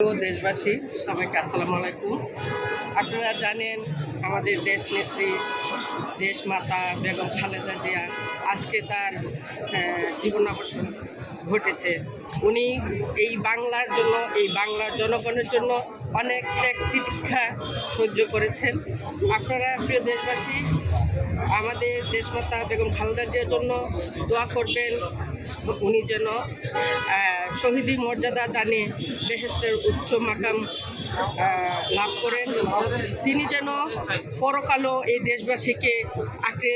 দেশবাসী সবাইকে আসসালামু আলাইকুম। আপনারা জানেন আমাদের দেশ নেত্রী দেশমাতা বেগম খালেদা জিয়া আজকে তার জীবনাবসান ঘটেছে। উনি এই বাংলার জন্য, এই বাংলার জনগণের জন্য অনেক ত্যাগ তিতিক্ষা সহ্য করেছেন। আপনারা প্রিয় দেশবাসী আমাদের দেশমাতা বেগম খালেদা জিয়ার জন্য দোয়া করবেন, উনি যেন শহীদি মর্যাদা জানে বেহেশতের উচ্চ মাকাম লাভ করেন। তিনি যেন পরকালও এই দেশবাসীকে আঁকড়ে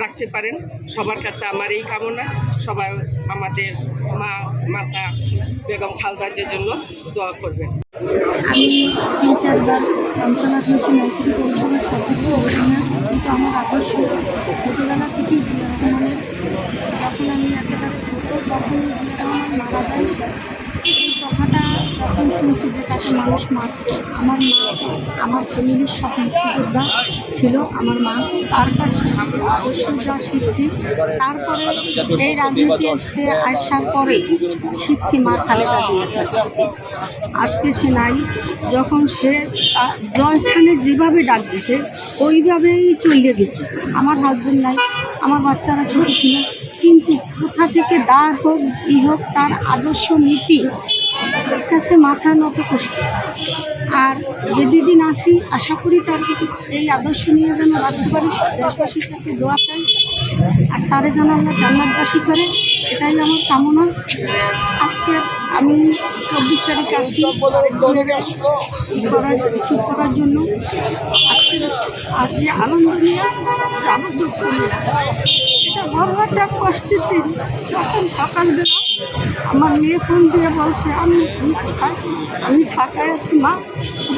রাখতে পারেন। সবার কাছে আমার এই কামনা। সবাই আমাদের মাতা বেগম খালেদা জিয়ার জন্য দোয়া করবেন। আমি 3-4 বার পঞ্চনাথ মিছিল মসজিদ পরিষদের সদস্য অভিনয়, কিন্তু আমার আদর্শ ছোটোবেলা থেকেই জিয়া রহমানের। যখন আমি একেবারে ছোটো তখন জিয়া রহমান মারা যায়। এই কথাটা যখন শুনছি যে তাকে মানুষ মারছে, আমার মা, আমার ফ্যামিলির সব মুক্তিযোদ্ধা ছিল। আমার মা তার কাছ থেকে আদর্শ যা শিখছি, তারপরে এই রাজনীতি আসার পরে শিখছি মা খালেদা জিয়ার কাছ থেকে। আজকে সে নাই, যখন সে জয়খানে যেভাবে ডাক দিছে ওইভাবেই চলে গেছে। আমার হাজবেন্ড নাই, আমার বাচ্চারা ছোট ছিল, কিন্তু কোথা থেকে দাঁড় হোক ই হোক তার আদর্শ নীতি কাছে মাথা নত করছে। আর যে দুদিন আসি আশা করি তার এই আদর্শ নিয়ে যেন বাঁচতে পারি। দেশবাসীর কাছে দোয়া চাই, আর তারে যেন আমরা জান্নাতবাসী করে, এটাই আমার কামনা। আজকে আমি 24 তারিখে আসছি মিছিল করার জন্য। আজকে আসি আনন্দ নিয়ে, যাবো দুঃখ নিয়ে। এটা বড় একটা কষ্টের দিন। তখন সকালবেলা আমার মেয়ে ফোন দিয়ে বলছে আমি ফাঁকায় আছি। মা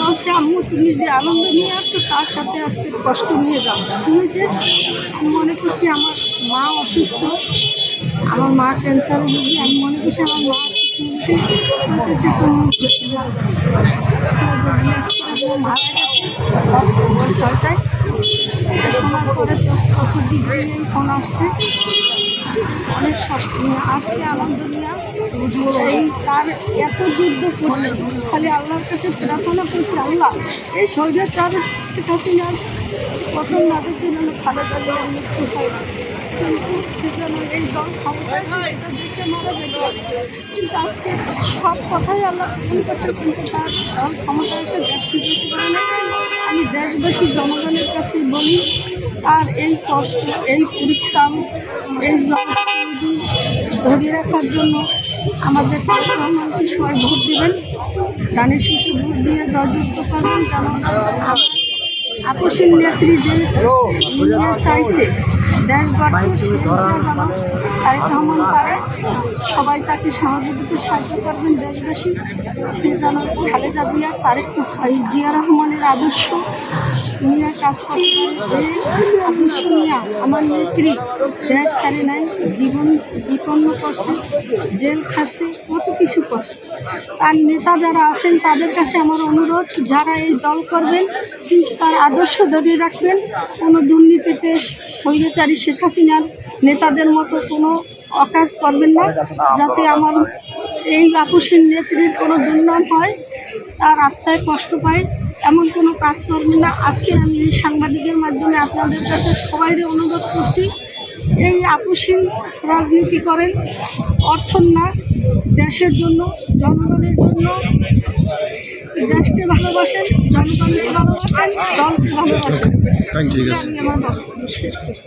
বলছে আম্মু তুমি যে আনন্দ নিয়ে আসো তার সাথে আজকে কষ্ট নিয়ে যাও। কি হয়েছে? আমি মনে করছি আমার মা অসুস্থ, আমার মা ক্যান্সার রোগী। আমি মনে করছি আমার মা মারা গেছে ছয়টায়। শোনার পরে তো চতুর্দিক দিয়ে ফোন আসছে, অনেক আসছে আনন্দ নিয়ে। এই তার এত যুদ্ধ করছে, খালি আল্লাহর কাছে প্রার্থনা করছে, আল্লাহ এই স্বৈরাচার কাছে নেওয়ার প্রথম নাদের জন্য খালেদা জিয়ার মৃত্যু হয়, কিন্তু সে যেন এই দল ক্ষমতায় সেটা দেখে মারা যেত। কিন্তু আজকে সব কথাই আল্লাহ পূরণ করছে, কিন্তু তার দল ক্ষমতায় এসে ব্যক্তি যেতে পারে না। আমি দেশবাসী জনগণের কাছে বলি, আর এই কষ্ট, এই পরিশ্রম, এই ধরে রাখার জন্য আমাদের প্রধানমন্ত্রী সবাই ভোট দেবেন, দানের শেষে ভোট দিয়ে জয়যুক্ত করবেন। যেন আপসীন নেত্রী যে চাইছে দেশ গড়তে, সেটা যেন তারেক রহমান পারে। সবাই তাকে সহযোগিতা সাহায্য করবেন দেশবাসী। সে যেন খালেদা জিয়া জিয়া রহমানের আদর্শ নিয়ে কাজ করবেন। যে আদর্শ নিয়ে আমার নেত্রী দেশ ছাড়ে নাই, জীবন বিপন্ন করছে, জেল খাটছে, কত কিছু করছে। তার নেতা যারা আছেন তাদের কাছে আমার অনুরোধ, যারা এই দল করবেন কিন্তু তার আদর্শ ধরে রাখবেন। কোনো দুর্নীতিতে স্বৈরাচারী শেখ হাসিনার নেতাদের মতো কোনো অকাজ করবেন না, যাতে আমার এই আপসীন নেত্রীর কোনো দুর্নাম হয়, তার আত্মায় কষ্ট পায়, এমন কোনো কাজ করবেন না। আজকে আমি এই সাংবাদিকের মাধ্যমে আপনাদের কাছে সবাই অনুরোধ করছি, এই আপসীন রাজনীতি করেন, অর্থ না, দেশের জন্য, জনগণের জন্য। দেশকে ভালোবাসেন, জনগণকে ভালোবাসেন, দলকে ভালোবাসেন। ঠিক আছে, আমি আমার বক্তব্য শেষ করছি।